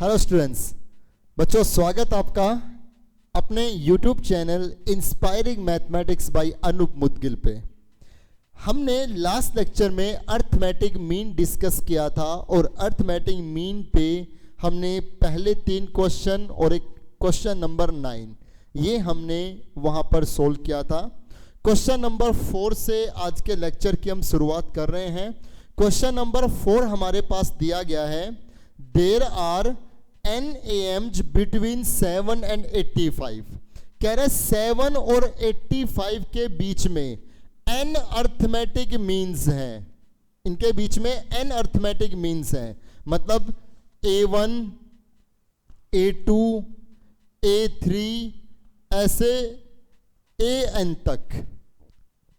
Hello students, बच्चों स्वागत आपका अपने YouTube channel inspiring mathematics by Anoop Mudgil पे। हमने लास्ट लेक्चर में अर्थमेटिक मीन डिस्कस किया था और अर्थमेटिक मीन पे हमने पहले 3 क्वेश्चन और एक क्वेश्चन नंबर 9 ये हमने वहाँ पर सोल्व किया था। क्वेश्चन नंबर 4 से आज के लेक्चर की हम शुरुआत कर रहे हैं। क्वेश्चन नंबर 4 हमारे पास दिया गया है, there are n AMs between 7 and 85। कह रहे 7 और 85 के बीच में n अर्थमेटिक मीन्स हैं, इनके बीच में n अर्थमेटिक मीन्स हैं, मतलब A1 A2 A3 ऐसे AN तक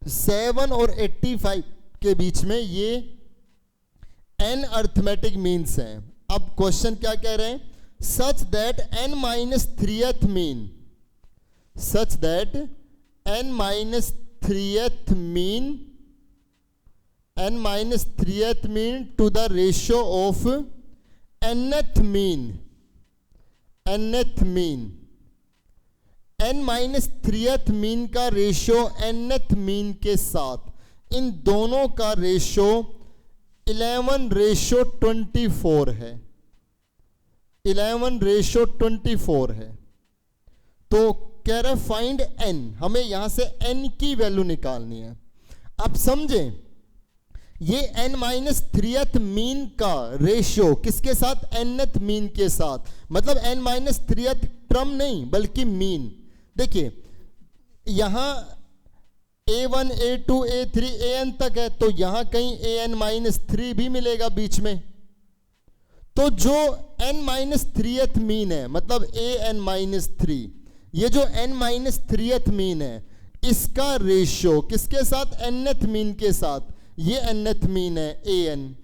7 और 85 के बीच में ये n अर्थमेटिक मीन्स हैं। अब क्वेश्चन क्या कह रहे हैं, such that n minus 3th mean, such that n minus 3th mean, n minus 3th mean to the ratio of nth mean, nth mean, n minus 3th mean का ratio nth mean के साथ इन दोनों का ratio 11:24 है, 11:24 है। तो कह रहे फाइंड n, हमें यहां से n की वैल्यू निकालनी है। अब समझें, ये n माइनस 3th मीन का रेशियो किसके साथ, nth मीन के साथ, मतलब n माइनस 3th टर्म नहीं बल्कि मीन। देखिए यहां A1 A2 A3 AN तक है, तो यहां कहीं AN माइनस 3 भी मिलेगा बीच में। तो जो n माइनस 3th मीन है, मतलब AN माइनस 3, ये जो n माइनस 3th मीन है इसका रेशियो किसके साथ, nth मीन के साथ, ये nth मीन है AN।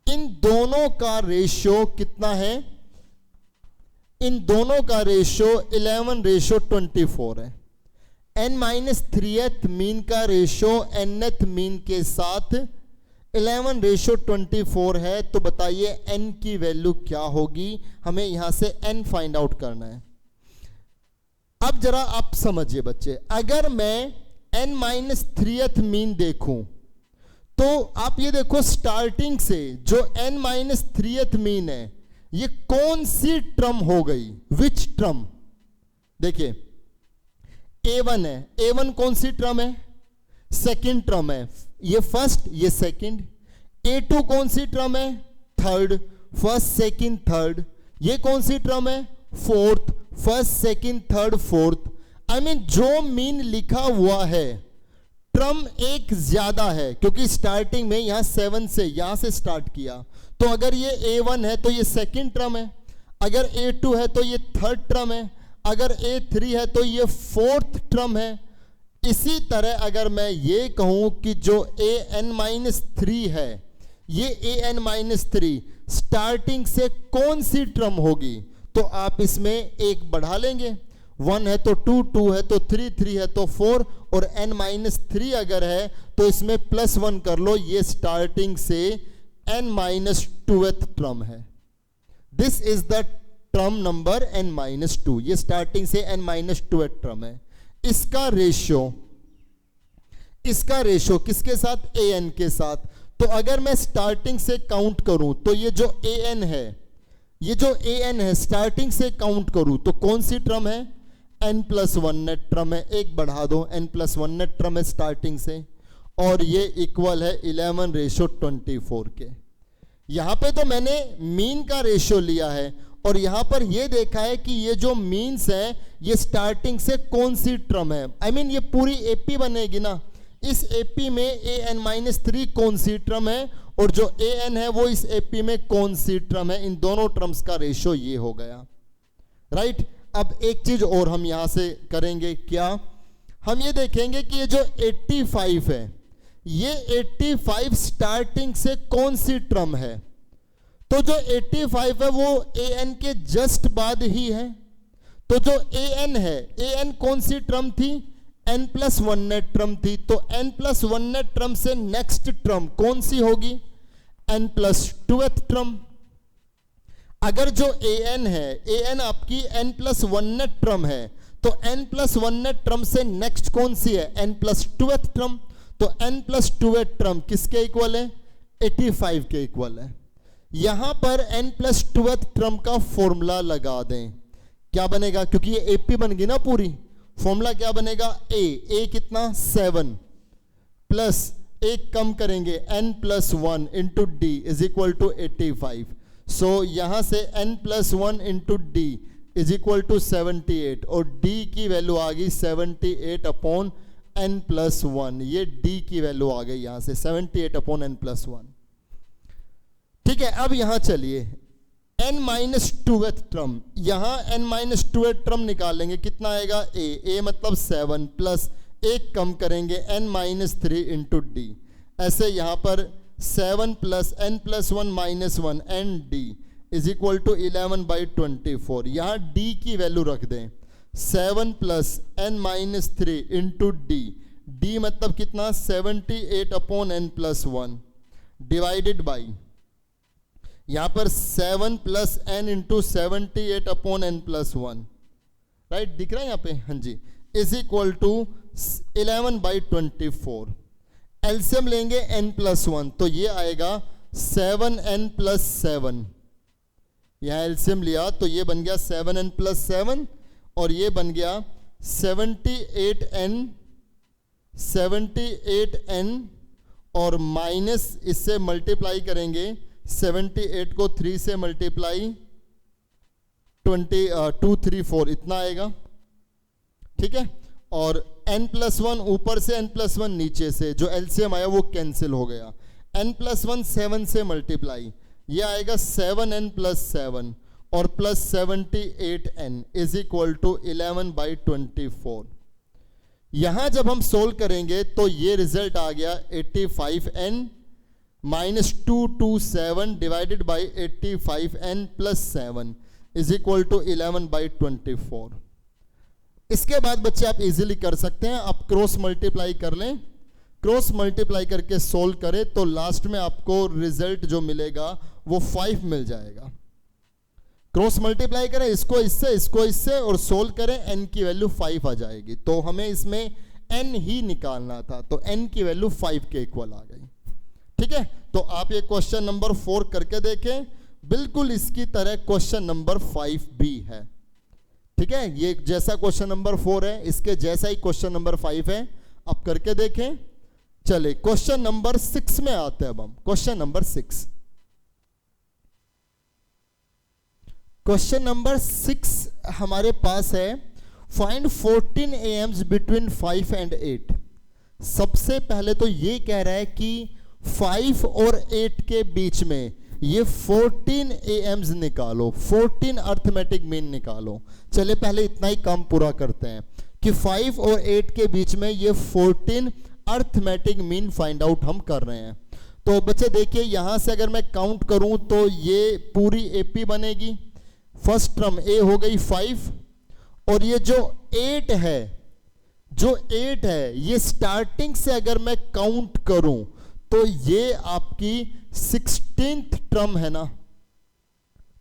इन दोनों का रेशियो कितना है, इन दोनों का रेशियो 11:24 है। n माइनस 3th मीन का रेशियो nth मीन के साथ 11:24 है। तो बताइए n की वैल्यू क्या होगी, हमें यहां से n फाइंड आउट करना है। अब जरा आप समझिए बच्चे, अगर मैं n माइनस 3th मीन देखूं तो आप ये देखो स्टार्टिंग से जो n माइनस 3th मीन है ये कौन सी टर्म हो गई, विच टर्म। देखिए A1 है, A1 कौन सी टर्म है, सेकंड टर्म है, ये फर्स्ट ये सेकंड। A2 कौन सी टर्म है, थर्ड, फर्स्ट सेकंड थर्ड। ये कौन सी टर्म है, fourth, first second third fourth. I mean जो मीन लिखा हुआ है टर्म एक ज्यादा है, क्योंकि स्टार्टिंग में यहां 7 से यहां से स्टार्ट किया। तो अगर ये A1 है तो ये सेकंड टर्म है, अगर A2 है तो ये थर्ड टर्म है, अगर A3 है तो ये फोर्थ टर्म है। इसी तरह अगर मैं ये कहूं कि जो AN-3 है, ये AN-3 स्टार्टिंग से कौन सी टर्म होगी, तो आप इसमें एक बढ़ा लेंगे। 1 है तो 2, 2 है तो 3, 3 है तो 4, और n-3 अगर है तो इसमें +1 कर लो, ये स्टार्टिंग से n-2th टर्म है। This is the term number n-2, ये स्टार्टिंग से n-2th टर्म है। इसका रेशियो किसके साथ, an के साथ। तो अगर मैं स्टार्टिंग से काउंट करूं तो ये जो an है, ये जो an है स्टार्टिंग से काउंट करूं तो कौन सी टर्म है, n+1 नेट टर्म है। एक बढ़ा दो, n+1 नेट टर्म है स्टार्टिंग से, और ये इक्वल है 11:24 के। यहां पे तो मैंने मीन का रेशियो लिया है और यहां पर ये देखा है कि ये जो मीन्स है ये स्टार्टिंग से कौन सी टर्म है। आई मीन ये पूरी AP बनेगी ना, इस AP में AN-3 कौन सी टर्म है और जो AN है वो इस AP में कौन सी टर्म है। इन दोनों टर्म्स का रेशियो ये हो गया, राइट। अब एक चीज और हम यहां से करेंगे, क्या, हम ये देखेंगे कि ये जो 85 है, ये 85 स्टार्टिंग से कौन सी टर्म है। तो जो 85 है वो AN के जस्ट बाद ही है। तो जो AN है, AN कौन सी टर्म थी, n+1 नेट टर्म थी। तो n+1 नेट टर्म से नेक्स्ट टर्म कौन सी होगी, n+2th टर्म। अगर जो an है, an आपकी n+1 नेट टर्म है, तो n+1 नेट टर्म से नेक्स्ट कौन सी है, n+2th टर्म। तो n+2th टर्म किसके इक्वल है, 85 के इक्वल है। यहां पर n+2th टर्म का फॉर्मूला लगा दें, क्या बनेगा, क्योंकि ये AP बन गई ना पूरी, फॉर्मूला क्या बनेगा, a कितना 7 प्लस एक कम करेंगे n+1 into d is equal to 85। So यहां से n+1 into d is equal to 78 और d की वैल्यू आ गई 78 अपॉन n+1। ये d की वैल्यू आ गई यहां से 78 अपॉन n+1। ठीक है, अब यहां चलिए n-2th टर्म, यहां n-2th टर्म निकालेंगे, कितना आएगा a मतलब 7 प्लस एक कम करेंगे n-3 इंटू डी। ऐसे यहां पर 7 plus n+1 -1 n d is equal to 11/24। यहां d की वैल्यू रख दें 7 plus n-3 into D, D मतलब कितना 78 अपॉन n+1 डिवाइडेड बाई यहां पर 7 plus n into 78 upon n+1, right, दिख रहा है यहां पे, हाँ जी, इज इक्वल टू 11/24। एलसीएम लेंगे n+1 तो ये आएगा 7n+7। यहां एलसीएम लिया तो ये बन गया 7n+7 और ये बन गया 78n और माइनस इससे मल्टीप्लाई करेंगे 78 को 3 से मल्टीप्लाई 234 इतना आएगा। ठीक है, और n+1 ऊपर से n+1 नीचे से, जो एलसीएम आया वो कैंसिल हो गया। n+1 7 से मल्टीप्लाई, ये आएगा 7n+7 और plus 78n is equal to 11/24। यहां जब हम सोल्व करेंगे तो ये रिजल्ट आ गया 85n -227 divided by 85n + 7 is equal to 11/24। इसके बाद बच्चे आप इजीली कर सकते हैं, आप क्रॉस मल्टीप्लाई कर लें, क्रॉस मल्टीप्लाई करके सोल्व करें तो लास्ट में आपको रिजल्ट जो मिलेगा वो 5 मिल जाएगा। क्रॉस मल्टीप्लाई करें इसको इससे और सोल्व करें, n की वैल्यू 5 आ जाएगी। तो हमें इसमें n ही निकालना था, तो n की वैल्यू 5 के इक्वल आ गई। ठीक है, तो आप ये क्वेश्चन नंबर 4 करके देखें, बिल्कुल इसकी तरह क्वेश्चन नंबर 5 भी है। ठीक है, ये जैसा क्वेश्चन नंबर 4 है इसके जैसा ही क्वेश्चन नंबर 5 है, आप करके देखें। चले क्वेश्चन नंबर 6 में आते हैं। अब हम क्वेश्चन नंबर 6, क्वेश्चन नंबर 6 हमारे पास है, फाइंड 14 AMs बिटवीन 5 and 8। सबसे पहले तो ये कह रहा है कि 5 और 8 के बीच में ये 14 AMs निकालो, 14 अर्थमेटिक मीन निकालो। चले पहले इतना ही काम पूरा करते हैं कि 5 और 8 के बीच में ये 14 अर्थमेटिक मीन फाइंड आउट हम कर रहे हैं। तो बच्चे देखिए यहां से अगर मैं काउंट करूं तो ये पूरी AP बनेगी। फर्स्ट टर्म A हो गई 5 और ये जो 8 है ये स्टार्टिंग से अगर मैं काउंट करूं तो ये आपकी 16th टर्म है ना।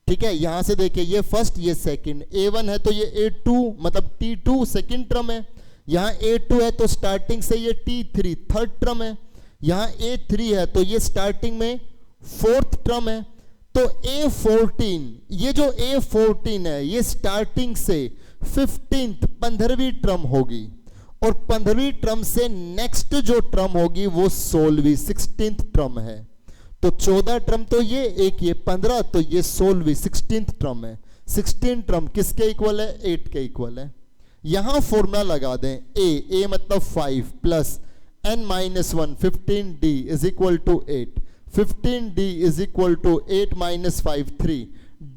ठीक है, यहां से देखिए ये फर्स्ट ये सेकंड, A1 है तो ये A2 मतलब T2 सेकंड टर्म है, यहां A2 है तो स्टार्टिंग से ये T3 थर्ड टर्म है, यहां A3 है तो ये स्टार्टिंग में फोर्थ टर्म है। तो A14, ये जो A14 है ये स्टार्टिंग से 15वीं टर्म होगी और 15वीं टर्म से नेक्स्ट जो टर्म होगी वो 16वीं 16th टर्म है। तो 14 टर्म तो ये एक, ये 15, तो ये 16वीं 16th टर्म है। 16 टर्म किसके इक्वल है, 8 के इक्वल है। यहां फॉर्मूला लगा दें, a मतलब 5 plus n-1 15d is equal to 8, 15d is equal to 8 - 5 3,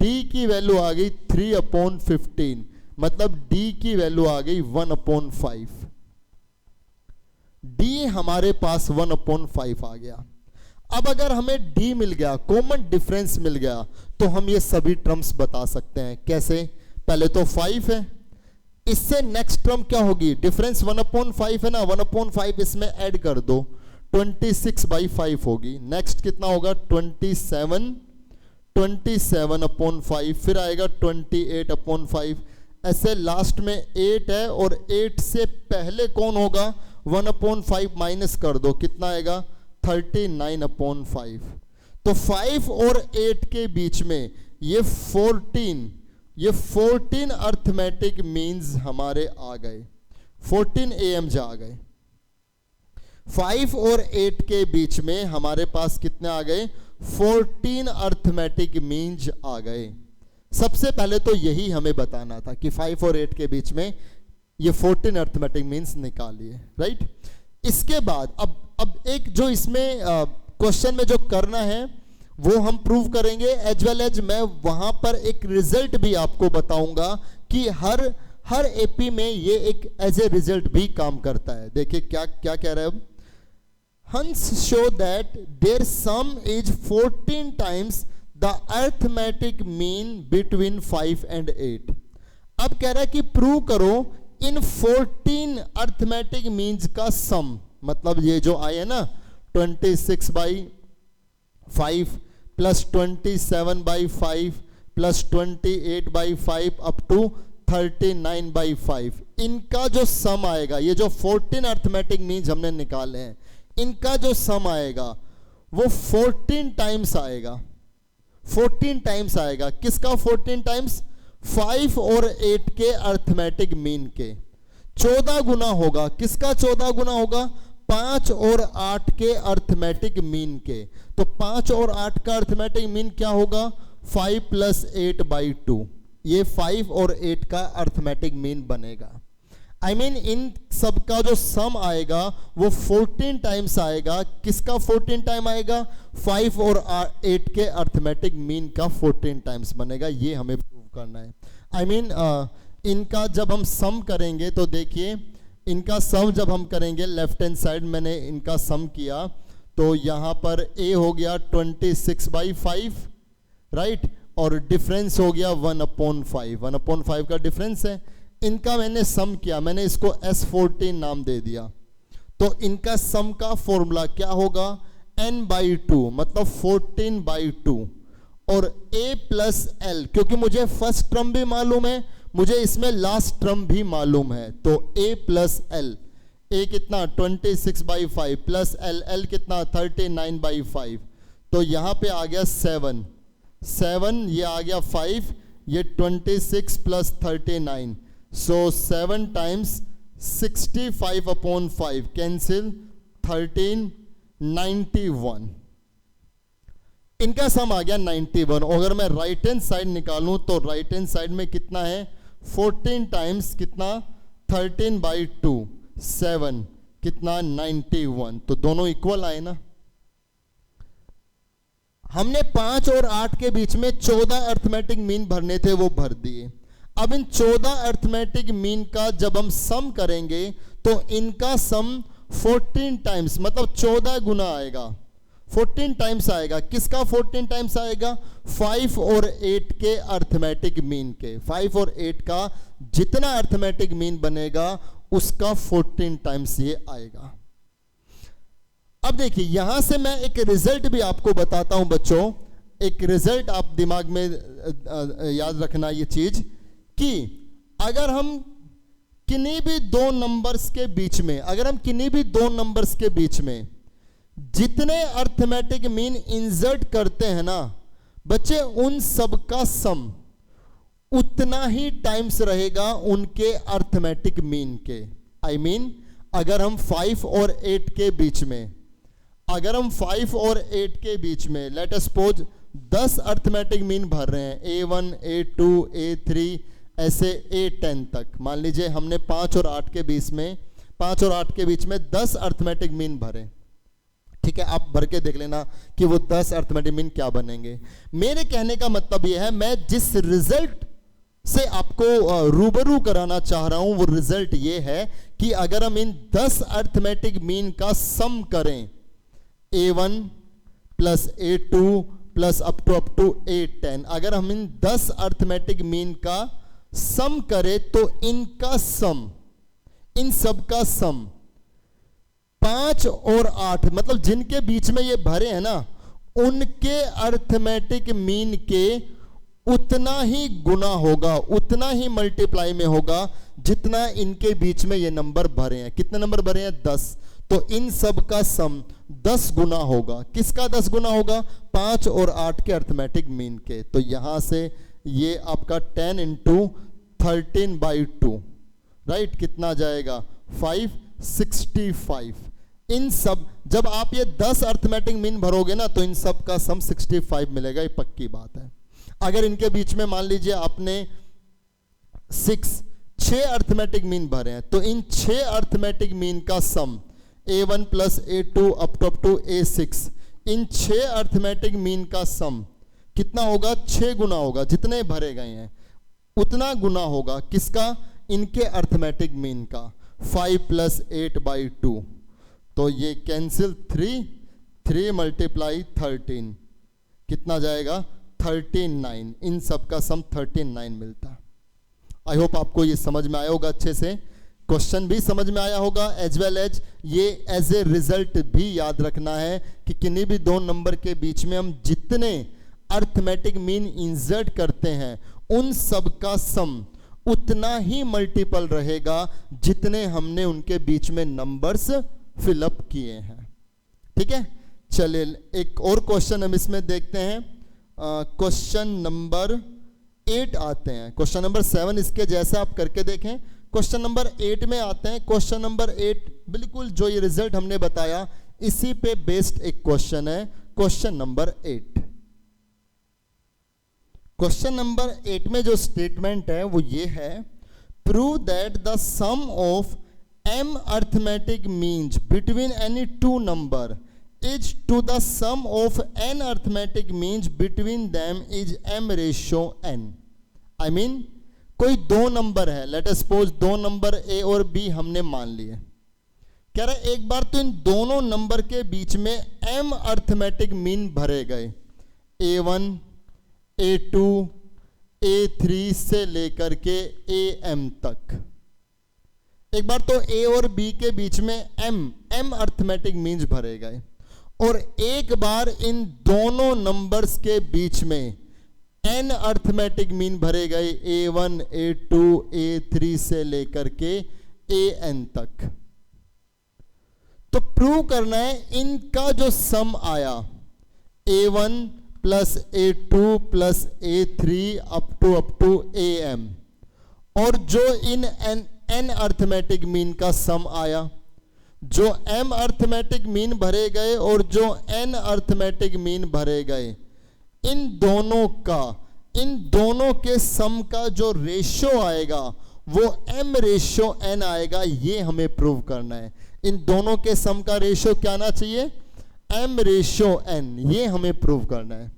d की वैल्यू आ गई 3/15 मतलब d की वैल्यू आ गई 1/5। d हमारे पास 1/5 आ गया। अब अगर हमें d मिल गया, कॉमन डिफरेंस मिल गया, तो हम ये सभी टर्म्स बता सकते हैं। कैसे, पहले तो 5 है, इससे नेक्स्ट टर्म क्या होगी, डिफरेंस 1/5 है ना, 1/5 इसमें ऐड कर दो 26/5 होगी। नेक्स्ट कितना होगा 27, 27/5, फिर आएगा 28/5, ऐसे लास्ट में 8 है और 8 से पहले कौन होगा, 1/5 माइनस कर दो, कितना आएगा 39/5। तो 5 और 8 के बीच में ये 14 अर्थमेटिक मीन्स हमारे आ गए, 14 AMs आ गए। 5 और 8 के बीच में हमारे पास कितने आ गए, 14 अर्थमेटिक मीन्स आ गए। सबसे पहले तो यही हमें बताना था कि 5 और 8 के बीच में ये 14 अर्थमेटिक मीन्स निकालिए, राइट। इसके बाद अब एक जो इसमें क्वेश्चन में जो करना है वो हम प्रूव करेंगे, एज वेल एज मैं वहां पर एक रिजल्ट भी आपको बताऊंगा कि हर एपी में ये एक एज ए रिजल्ट भी काम करता है। देखिए क्या क्या कह रहा है अब, Hence show that their sum is 14 times the arithmetic mean between 5 and 8। अब कह रहा है कि प्रूव करो इन 14 अर्थमेटिक मीन्स का सम, मतलब ये जो आए है ना 26/5 प्लस 27/5 प्लस 28/5 अप टू 39/5, इनका जो सम आएगा, ये जो 14 अर्थमेटिक मीन्स हमने निकाले हैं, इनका जो सम आएगा वो 14 टाइम्स आएगा। 14 टाइम्स आएगा, किसका 14 टाइम्स, 5 और 8 के अर्थमेटिक मीन के 14 गुना होगा। किसका 14 गुना होगा, 5 और 8 के अर्थमेटिक मीन के। तो 5 और 8 का अर्थमेटिक मीन क्या होगा, 5 + 8/2। ये 5 और 8 का अर्थमेटिक मीन बनेगा। इन सब का जो सम आएगा वो 14 टाइम्स आएगा। किसका 14 टाइम आएगा, 5 और 8 के अर्थमेटिक मीन का 14 टाइम्स बनेगा। ये हमें प्रूव करना है। इनका जब हम सम करेंगे तो देखिए, इनका सम जब हम करेंगे, लेफ्ट हैंड साइड मैंने इनका सम किया तो यहाँ पर A हो गया 26/5, राइट, और डिफरेंस हो गया 1/5। 1/5 का डिफरेंस है। इनका मैंने सम किया, मैंने इसको S14 नाम दे दिया। तो इनका सम का फॉर्मूला क्या होगा, n/2 मतलब 14/2 और A + L, क्योंकि मुझे फर्स्ट टर्म भी मालूम है, मुझे इसमें लास्ट टर्म भी मालूम है। तो A + L, A कितना 26/5 प्लस L कितना 39/5। तो यहाँ पे आ गया 7, ये आ गया 5, ये 26 + 39, so 7 times 65/5 कैंसिल 13, 91। इनका सम आ गया 91। अगर मैं राइट हैंड साइड निकालूं तो राइट हैंड साइड में कितना है, 14 टाइम्स कितना 13/2, 7 कितना 91। तो दोनों इक्वल आए ना। हमने 5 और 8 के बीच में 14 अर्थमेटिक मीन भरने थे, वो भर दिए। अब इन 14 अर्थमेटिक मीन का जब हम सम करेंगे तो इनका सम 14 टाइम्स मतलब 14 गुना आएगा, 14 टाइम्स आएगा। किसका 14 टाइम्स आएगा, 5 और 8 के अर्थमेटिक मीन के। 5 और 8 का जितना अर्थमेटिक मीन बनेगा उसका 14 टाइम्स ये आएगा। अब देखिए, यहां से मैं एक रिजल्ट भी आपको बताता हूं बच्चों। एक रिजल्ट आप दिमाग में याद रखना ये चीज कि अगर हम किन्हीं भी दो नंबर्स के बीच में, जितने अर्थमेटिक मीन इंसर्ट करते हैं ना बच्चे, उन सब का सम उतना ही टाइम्स रहेगा उनके अर्थमेटिक मीन के। अगर हम 5 और 8 के बीच में, let us suppose 10 arithmetic mean भर रहे हैं, A1, A2, A3 ऐसे A10 तक। मान लीजिए हमने 5 और 8 के बीच में 10 अर्थमेटिक मीन भरे, ठीक है। आप भर के देख लेना कि वो 10 अर्थमेटिक मीन क्या बनेंगे। मेरे कहने का मतलब यह है, मैं जिस रिजल्ट से आपको रूबरू कराना चाह रहा हूं वो रिजल्ट ये है कि अगर हम इन 10 अर्थमेटिक मीन का सम करें, A1 plus A2 plus up to A10, अगर हम इन 10 अर्थमेटिक मीन का सम करें तो इनका सम, इन सब का सम 5 और 8 मतलब जिनके बीच में ये भरे हैं ना, उनके अर्थमेटिक मीन के उतना ही गुना होगा, उतना ही मल्टीप्लाई में होगा जितना इनके बीच में ये नंबर भरे हैं। कितने नंबर भरे हैं? 10। तो इन सब का सम 10 गुना होगा। किसका 10 गुना होगा? 5 और 8 के अर्थमेटिक मीन के। तो यहां से ये आपका 10 इंटू 13/2, राइट, कितना जाएगा? 565। इन सब, जब आप ये 10 अर्थमेटिक मीन भरोगे ना तो इन सब का सम 65 मिलेगा, ये पक्की बात है। अगर इनके बीच में मान लीजिए आपने 6 अर्थमेटिक मीन भरे हैं, तो इन 6 अर्थमेटिक मीन का sum A1 plus A2 up to A6, इन 6 अर्थमेटिक मीन का सम कितना होगा? 6 गुना होगा। जितने भरे गए हैं उतना गुना होगा। किसका? इनके अर्थमेटिक मीन का। 5 प्लस 8/2, तो ये कैंसिल, 3 मल्टीप्लाई 13, कितना जाएगा? 39। इन सब का सम 39 मिलता। आई होप आपको ये समझ में आया होगा अच्छे से, क्वेश्चन भी समझ में आया होगा, एज वेल एज ये एज ए रिजल्ट भी याद रखना है कि किन्हीं भी दो नंबर के बीच में हम जितने अर्थमेटिक मीन इंसर्ट करते हैं उन सब का सम उतना ही मल्टीपल रहेगा जितने हमने उनके बीच में नंबर्स फिलअप किए हैं। ठीक है, चलिए एक और क्वेश्चन हम इसमें देखते हैं। क्वेश्चन नंबर 8 आते हैं। क्वेश्चन नंबर 7 इसके जैसा आप करके देखें। क्वेश्चन नंबर 8 में आते हैं। क्वेश्चन नंबर 8 बिल्कुल जो ये रिजल्ट हमने बताया इसी पे बेस्ड एक क्वेश्चन है। क्वेश्चन नंबर 8, क्वेश्चन नंबर 8 में जो स्टेटमेंट है वो ये है, prove that the sum of m arithmetic means between any two number is to the sum of n arithmetic means between them is m ratio n। I mean कोई दो number है, let us suppose दो number a और b हमने मान लिए। कह रहा है एक बार तो इन दोनों नंबर के बीच में m अर्थमेटिक मीन भरे गए, a1 a2 a3 से लेकर के am तक। एक बार तो a और b के बीच में m अर्थमेटिक मीन्स भरे गए और एक बार इन दोनों नंबर्स के बीच में n अर्थमेटिक मीन भरे गए, a1 a2 a3 से लेकर के an तक। तो प्रूव करना है इनका जो सम आया a1 plus a2 plus a3 up to am, और जो इन n अर्थमेटिक मीन का सम आया, जो m अर्थमेटिक मीन भरे गए और जो n अर्थमेटिक मीन भरे गए, इन दोनों के सम का जो रेशो आएगा वो m रेशो n आएगा। ये हमें प्रूव करना है। इन दोनों के सम का रेशो क्या आना चाहिए? m ratio n। ये हमें प्रूव करना है।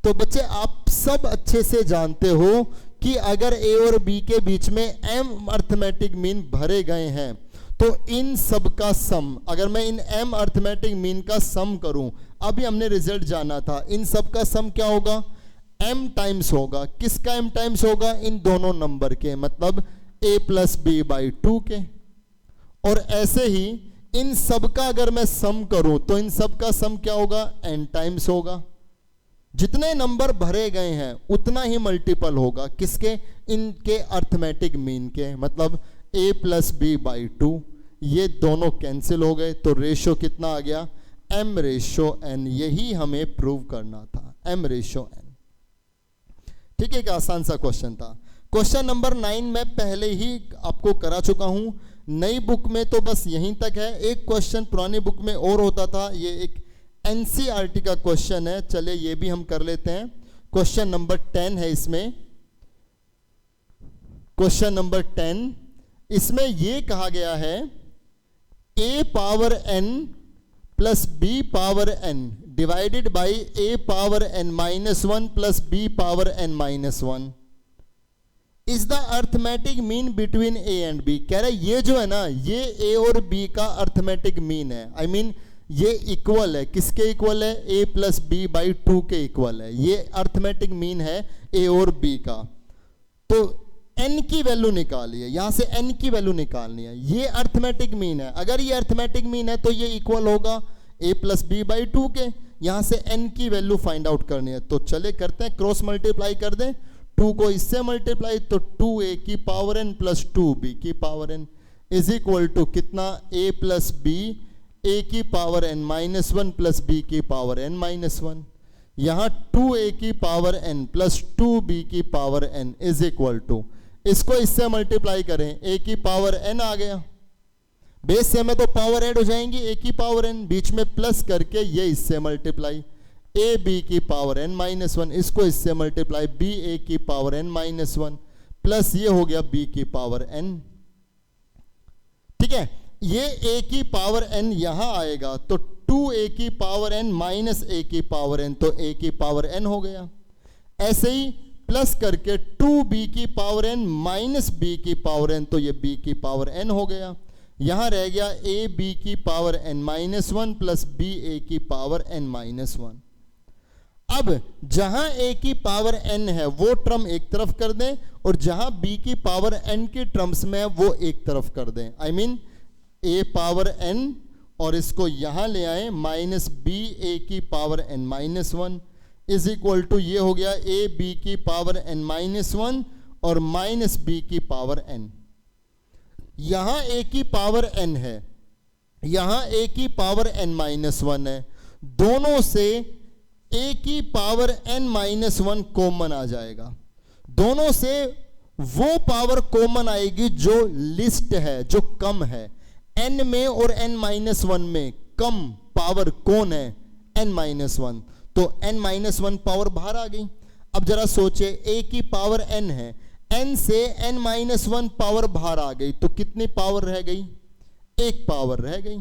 तो बच्चे आप सब अच्छे से जानते हो कि अगर a और b के बीच में m अर्थमेटिक मीन भरे गए हैं तो इन सब का सम, अगर मैं इन m अर्थमेटिक मीन का सम करूं, अभी हमने रिजल्ट जाना था, इन सब का सम क्या होगा? m टाइम्स होगा। किसका m टाइम्स होगा? इन दोनों नंबर के, मतलब a प्लस b/2 के। और ऐसे ही इन सब का अगर मैं सम करूं तो इन सब का सम क्या होगा? n टाइम्स होगा। जितने नंबर भरे गए हैं उतना ही मल्टीपल होगा। किसके? इनके अर्थमेटिक मीन के, मतलब a प्लस b/2। ये दोनों कैंसिल हो गए तो रेशो कितना आ गया? m ratio n। यही हमें प्रूव करना था, m रेशो n। ठीक है, एक आसान सा क्वेश्चन था। क्वेश्चन नंबर 9 मैं पहले ही आपको करा चुका हूं, नई बुक में तो बस यहीं तक है। एक क्वेश्चन पुरानी बुक में और होता था, ये एक NCERT का क्वेश्चन है। चलिए ये भी हम कर लेते हैं। क्वेश्चन नंबर 10 है इसमें। क्वेश्चन नंबर 10, इसमें ये कहा गया है a power n plus b power n divided by a power n minus 1 plus b power n minus 1 is the arithmetic mean between a and b। कह रहे ये जो है ना, ये a और b का अर्थमेटिक मीन है। आई मीन ये इक्वल है, किसके इक्वल है? a प्लस b/2 के इक्वल है। ये अर्थमेटिक मीन है a और b का। तो n की वैल्यू निकालिए, यहां से n की वैल्यू निकालनी है। ये अर्थमेटिक मीन है, अगर ये अर्थमेटिक मीन है तो ये इक्वल होगा a प्लस b/2 के। यहां से n की वैल्यू फाइंड आउट करनी है। तो चले करते हैं, क्रॉस मल्टीप्लाई कर दें, 2 को इससे मल्टीप्लाई तो 2a की पावर n प्लस 2b की power n is equal to कितना, a प्लस b, a की power n minus 1 plus b की पावर n माइनस 1। यहां 2a की पावर n प्लस 2b की power n is equal to, इसको इससे multiply करें, a की पावर n आ गया, बेस से में तो पावर ऐड हो जाएंगी, a की पावर n, बीच में प्लस करके ये इससे मल्टीप्लाई, a b की पावर n माइनस 1, इसको इससे मल्टीप्लाई, b a की पावर n माइनस 1 प्लस ये हो गया b की पावर n। ठीक है, ये a की पावर n यहां आएगा तो 2a की पावर n माइनस a की पावर n, तो a की पावर n हो गया। ऐसे ही प्लस करके 2b की पावर n माइनस b की पावर n, तो ये b की पावर n हो गया। यहां रह गया a b की power n minus 1 plus b a की पावर n माइनस 1। अब जहां a की पावर n है वो टर्म एक तरफ कर दें और जहां b की पावर n के टर्म्स में है वो एक तरफ कर दें, I mean a power n और इसको यहां ले आए माइनस b a की power n minus 1 is equal to ये हो गया a b की पावर n माइनस 1 और माइनस b की पावर n। यहां a की पावर n है, यहां a की पावर n माइनस 1 है, दोनों से a की पावर n माइनस 1 कॉमन आ जाएगा, दोनों से वो पावर कॉमन आएगी जो लिस्ट है, जो कम है। n में और n माइनस 1 में कम पावर कौन है, n माइनस 1, तो n माइनस 1 पावर बाहर आ गई। अब जरा सोचे a की पावर n है, n से n माइनस 1 पावर बाहर आ गई तो कितनी पावर रह गई, एक पावर रह गई।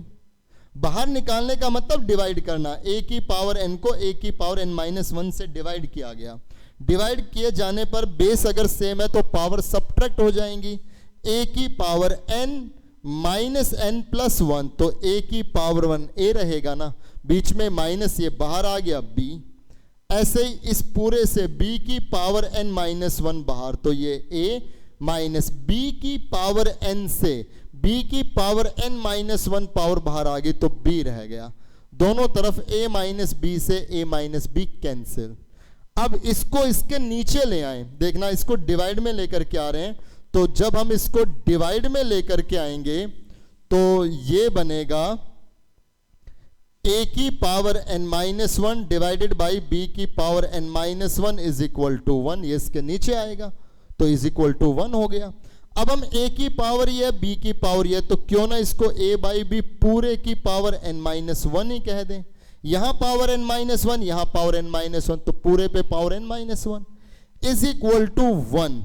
बाहर निकालने का मतलब डिवाइड करना, a की पावर n को a की पावर n माइनस 1 से डिवाइड किया गया। डिवाइड किए जाने पर बेस अगर सेम है तो पावर सब्ट्रैक्ट हो जाएंगी, a की power n minus n plus 1, तो a की पावर 1 a रहेगा ना, बीच में माइनस ये बाहर आ गया b। ऐसे ही इस पूरे से b की पावर n माइनस 1 बाहर, तो ये a माइनस b की पावर n से b की पावर n माइनस 1 पावर बाहर आ गई तो b रह गया। दोनों तरफ a माइनस b से a माइनस b कैंसिल। अब इसको इसके नीचे ले आए, देखना इसको डिवाइड में लेकर के आ रहे हैं, तो जब हम इसको डिवाइड में लेकर के आएंगे तो ये बनेगा a की power n minus 1 divided by b की power n minus 1 is equal to 1, ये इसके नीचे आएगा तो इज इक्वल टू 1 हो गया। अब हम a की पावर ये b की पावर ये, तो क्यों ना इसको a बाई b पूरे की पावर n माइनस 1 ही कह दें। यहां पावर n माइनस 1, यहां पावर n माइनस 1, तो पूरे पे power n minus 1 is equal to 1,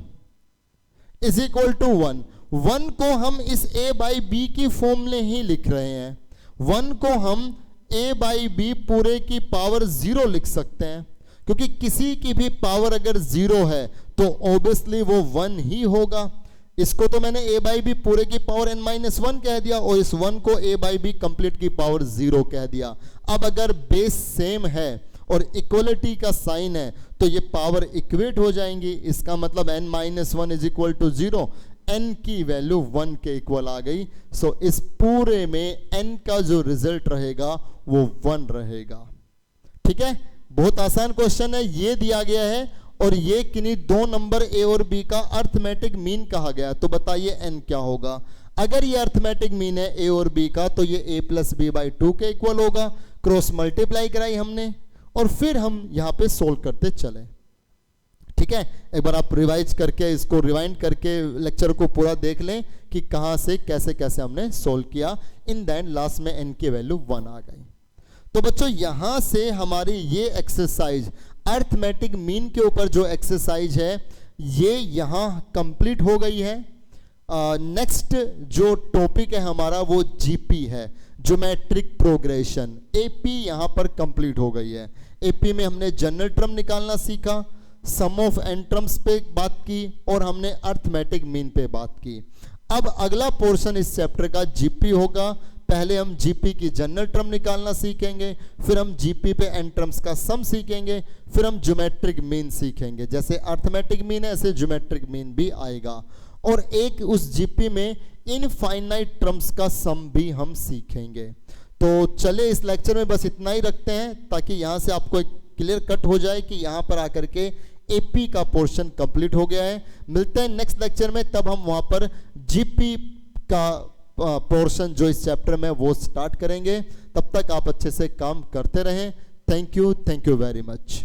is equal to 1। 1 को हम इस a बाई b की फॉर्म में ही लिख रहे हैं, 1 को हम a बाई b पूरे की पावर 0 लिख सकते हैं, क्योंकि किसी की भी पावर अगर 0 है तो ऑब्वियसली वो 1 ही होगा। इसको तो मैंने a बाई बी पूरे की पावर n माइनस 1 कह दिया और इस 1 को a बाई बी कंप्लीट की पावर 0 कह दिया। अब अगर बेस सेम है और इक्वलिटी का साइन है तो ये पावर इक्वेट हो जाएंगी, इसका मतलब n minus 1 is equal to 0, n की वैल्यू 1 के इक्वल आ गई। सो इस पूरे में n का जो रिजल्ट रहेगा वो 1 रहेगा। ठीक है, बहुत आसान क्वेश्चन है, ये दिया गया है और ये किन्हीं दो नंबर a और b का अर्थमेटिक मीन कहा गया, तो बताइए n क्या होगा। अगर ये अर्थमेटिक मीन है a और b का तो ये a प्लस बी बाई 2 के इक्वल होगा। क्रॉस मल्टीप्लाई कराई हमने और फिर हम यहाँ पे सोल्व करते चले। ठीक है, एक बार आप रिवाइज करके इसको रिवाइंड करके लेक्चर को पूरा देख लें कि कहाँ से कैसे कैसे हमने सोल्व किया। इन दैट लास्ट में n की वैल्यू 1 आ गई। तो बच्चों यहाँ से हमारी ये एक्सरसाइज अर्थमेटिक मीन के ऊपर जो एक्सरसाइज है ये यहाँ कंप्लीट हो गई है। नेक्स्ट जो टॉपिक है हमारा वो जीपी है, ज्योमेट्रिक प्रोग्रेशन। एपी यहाँ पर कंप्लीट हो गई है। एपी में हमने जनरल टर्म निकालना सीखा, सम ऑफ एन टर्म्स पे बात की और हमने अर्थमेटिक मीन पे बात की। अब अगला पोर्शन इस चैप्टर का जीपी होगा। पहले हम जीपी की जनरल टर्म निकालना सीखेंगे, फिर हम जीपी पे एन टर्म्स का सम सीखेंगे, फिर हम ज्योमेट्रिक मीन सीखेंगे। जैसे अर्थमेटिक मीन है ऐसे ज्योमेट्रिक मीन भी आएगा और एक उस जीपी में इनफाइनाइट टर्म्स का सम भी हम सीखेंगे। तो चले इस लेक्चर में बस इतना ही रखते हैं, ताकि यहाँ से आपको एक क्लियर कट हो जाए कि यहाँ पर आकर के एपी का पोर्शन कंप्लीट हो गया है। मिलते हैं नेक्स्ट लेक्चर में, तब हम वहाँ पर जीपी का पोर्शन जो इस चैप्टर में वो स्टार्ट करेंगे। तब तक आप अच्छे से काम करते रहें। Thank you very much.